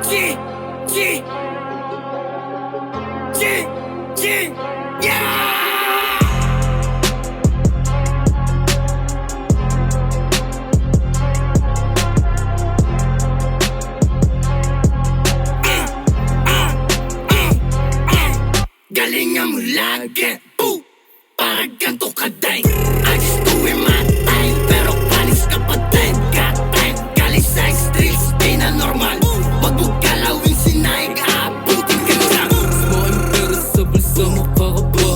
G, G, G, G, yeah! Galingan mo lagi, parang ganto ka din. I just do it my time, pero panis ka pa din. God time, galing sa streets, di na normal. Wag mo galawin sinayag, aabutin ka lang. Small pero sa bulsa mo kakaba.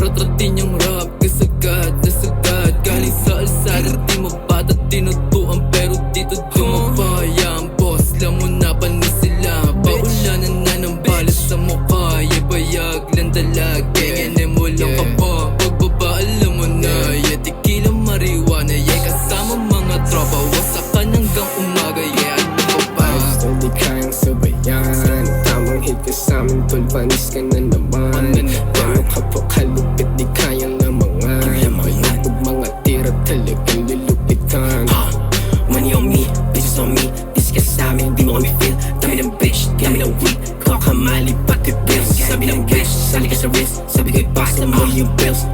Ratratin yung rap, kasagad na sagad. Galing sa alsada, di mabata, tinutuan. Pero dito dumapaya ang boss, alam mo na panis sila. Paulanan na ng balas sa mukha, bayag lang dalagi. Ngayon mo lang ka pa, pagbaba alam mo na. Yeah, tequila, marijuana, yeah, kasama mga tropa. Wasakan hanggang umaga, yeah, ano pa ba? Basta di kayang sabayan, tamang hit ka sa'min, tol, panis ka na naman. Gano'n ka po kalupit, di kayang lamangan. Bayubog mga tira, talagang lulupitan. Money on me, bitches on me, this ka sa'min, di mo kami feel. Dami ng bitch, dami ng weed, kakamali pati bills. Sabi ng bitch, sali ka sa wrist, sabi ko ipas na mo yung bills.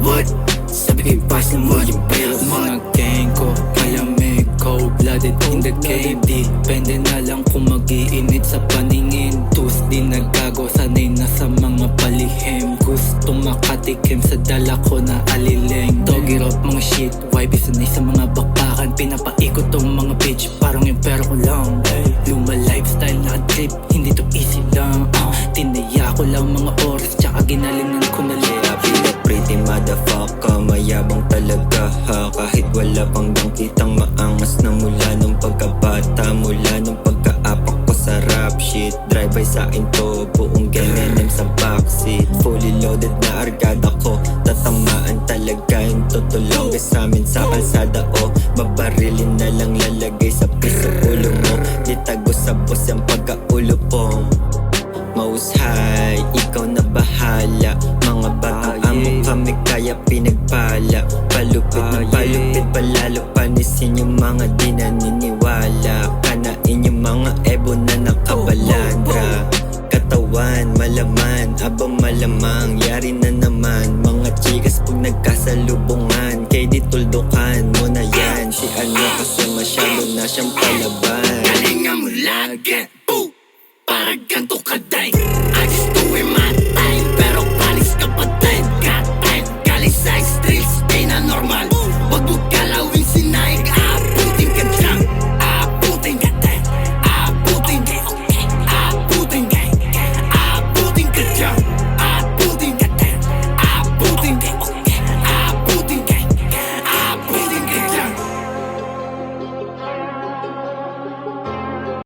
What? Sabi ko ipas na mo yung bills. Mga gang ko, malamig, cold-blooded in the game. Depende na lang kung mag-iinit sa paningin. Tus di naggago, sanay na sa mga palihim. Gusto makatikim sa dala ko na aliling. Doggy rock, mga shit, YB sanay sa mga bakbakan. Pinapaikot tong mga bitch, parang yung pera ko lang. Luma lifestyle na trip, hindi to easy lang. Tinaya ko lang mga oras, tsaka ginalingan ko na lang. Feel a pretty motherfucker, mayabang talaga ha. Kahit wala pang kitang maangas na mula nung pagkabata. Mula nung pagkaapak ko sa rap shit. Drive by sa akin to, buong ganyanem sa backseat. Fully loaded na argada ko, tatamaan talaga yung tutulong. Kasamin sa kalsada o babarilin na lang lalagay sa piso ulo mo. Di tago sa boss yung pagkaulo pong maushay, ikaw na bahala. Mga bata amo kami kaya pinagpala. Palupit na palupit, palalo panisin yung mga di naniniwala. Kanain yung mga ebo na nakabalandra. Katawan, malaman, abang malamang, yari na naman. Mga chikas pag nagkasalubungan, kay di tuldukan mo na yan. Si ano kasi masyado na siyang palaban. Galingan mo lagi, parang ganto ka din.